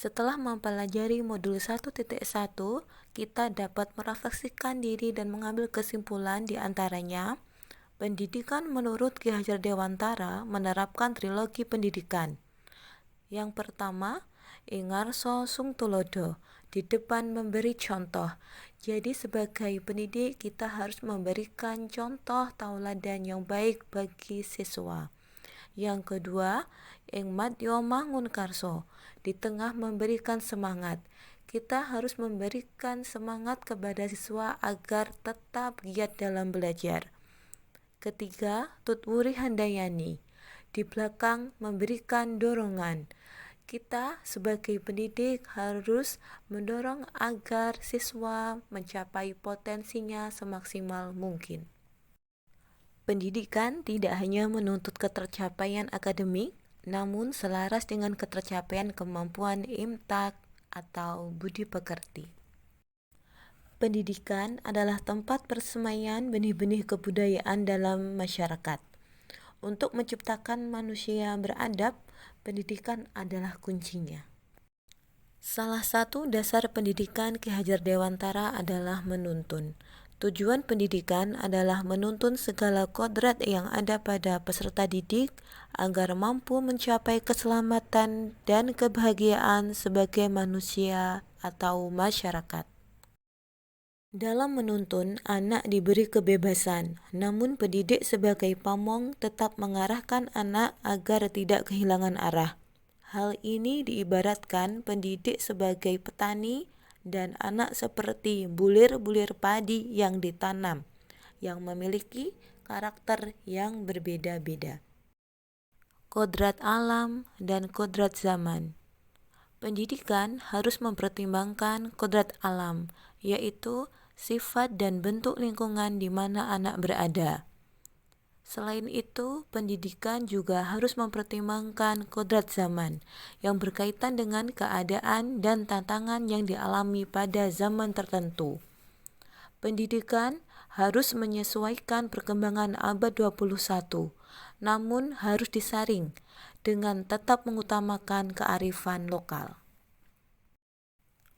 Setelah mempelajari modul 1.1, kita dapat merefleksikan diri dan mengambil kesimpulan di antaranya. Pendidikan menurut Ki Hajar Dewantara menerapkan trilogi pendidikan. Yang pertama, Ingarso Sung Tulodo, di depan memberi contoh. Jadi sebagai pendidik kita harus memberikan contoh tauladan yang baik bagi siswa. Yang kedua, Ing Madyo Mangun Karso, di tengah memberikan semangat. Kita harus memberikan semangat kepada siswa agar tetap giat dalam belajar. Ketiga, Tutwuri Handayani, di belakang memberikan dorongan. Kita sebagai pendidik harus mendorong agar siswa mencapai potensinya semaksimal mungkin. Pendidikan tidak hanya menuntut ketercapaian akademik, namun selaras dengan ketercapaian kemampuan imtak atau budi pekerti. Pendidikan adalah tempat persemaian benih-benih kebudayaan dalam masyarakat. Untuk menciptakan manusia beradab, pendidikan adalah kuncinya. Salah satu dasar pendidikan Ki Hajar Dewantara adalah menuntun. Tujuan pendidikan adalah menuntun segala kodrat yang ada pada peserta didik agar mampu mencapai keselamatan dan kebahagiaan sebagai manusia atau masyarakat. Dalam menuntun, anak diberi kebebasan, namun pendidik sebagai pamong tetap mengarahkan anak agar tidak kehilangan arah. Hal ini diibaratkan pendidik sebagai petani dan anak seperti bulir-bulir padi yang ditanam, yang memiliki karakter yang berbeda-beda. Kodrat alam dan kodrat zaman. Pendidikan harus mempertimbangkan kodrat alam, yaitu sifat dan bentuk lingkungan di mana anak berada. Selain itu, pendidikan juga harus mempertimbangkan kodrat zaman yang berkaitan dengan keadaan dan tantangan yang dialami pada zaman tertentu. Pendidikan harus menyesuaikan perkembangan abad 21, namun harus disaring dengan tetap mengutamakan kearifan lokal.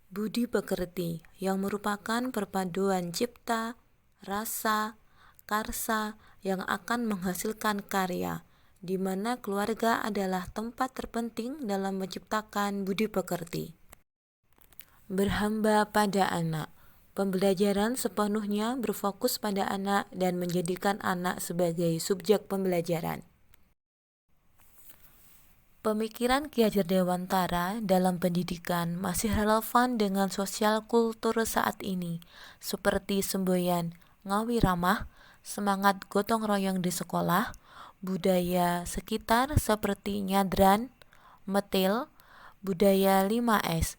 Budi pekerti yang merupakan perpaduan cipta, rasa, karsa yang akan menghasilkan karya, di mana keluarga adalah tempat terpenting dalam menciptakan budi pekerti. Berhamba pada anak. Pembelajaran sepenuhnya berfokus pada anak dan menjadikan anak sebagai subjek pembelajaran. Pemikiran Ki Hajar Dewantara dalam pendidikan masih relevan dengan sosial kultur saat ini, seperti semboyan ngawi ramah, semangat gotong royong di sekolah, budaya sekitar seperti nyadran, metil, budaya 5S,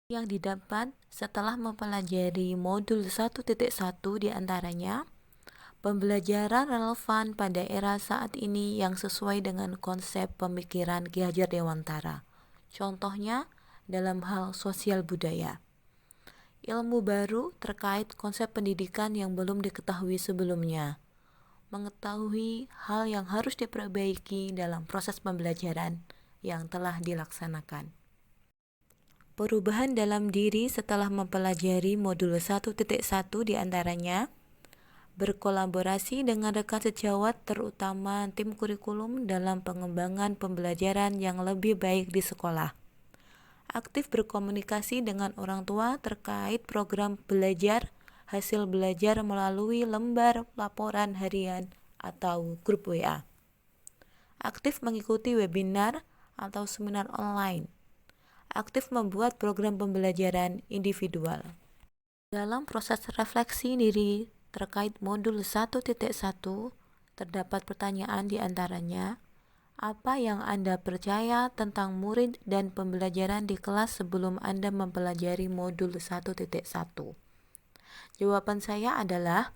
yang didapat setelah mempelajari modul 1.1 diantaranya. Pembelajaran relevan pada era saat ini yang sesuai dengan konsep pemikiran Ki Hajar Dewantara. Contohnya dalam hal sosial budaya. Ilmu baru terkait konsep pendidikan yang belum diketahui sebelumnya. Mengetahui hal yang harus diperbaiki dalam proses pembelajaran yang telah dilaksanakan. Perubahan dalam diri setelah mempelajari modul 1.1 diantaranya. Berkolaborasi dengan rekan sejawat terutama tim kurikulum dalam pengembangan pembelajaran yang lebih baik di sekolah. Aktif berkomunikasi dengan orang tua terkait program belajar, hasil belajar melalui lembar laporan harian atau grup WA. Aktif mengikuti webinar atau seminar online. Aktif membuat program pembelajaran individual. Dalam proses refleksi diri terkait modul 1.1, terdapat pertanyaan di antaranya, apa yang Anda percaya tentang murid dan pembelajaran di kelas sebelum Anda mempelajari modul 1.1? Jawaban saya adalah,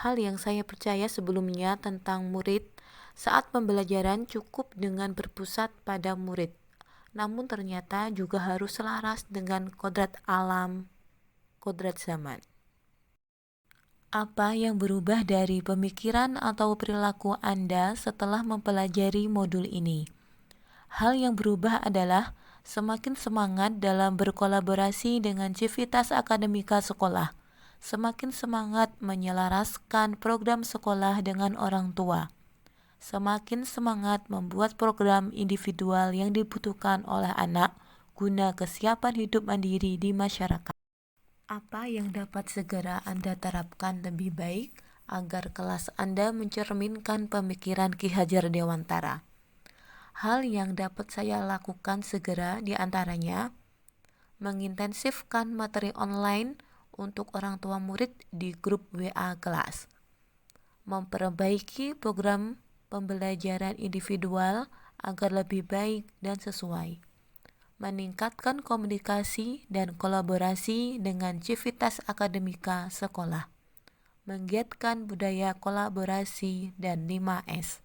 hal yang saya percaya sebelumnya tentang murid saat pembelajaran cukup dengan berpusat pada murid, namun ternyata juga harus selaras dengan kodrat alam, kodrat zaman. Apa yang berubah dari pemikiran atau perilaku Anda setelah mempelajari modul ini? Hal yang berubah adalah semakin semangat dalam berkolaborasi dengan civitas akademika sekolah, semakin semangat menyelaraskan program sekolah dengan orang tua, semakin semangat membuat program individual yang dibutuhkan oleh anak guna kesiapan hidup mandiri di masyarakat. Apa yang dapat segera Anda terapkan lebih baik agar kelas Anda mencerminkan pemikiran Ki Hajar Dewantara? Hal yang dapat saya lakukan segera diantaranya mengintensifkan materi online untuk orang tua murid di grup WA kelas, memperbaiki program pembelajaran individual agar lebih baik dan sesuai, meningkatkan komunikasi dan kolaborasi dengan civitas akademika sekolah, menggiatkan budaya kolaborasi dan 5S.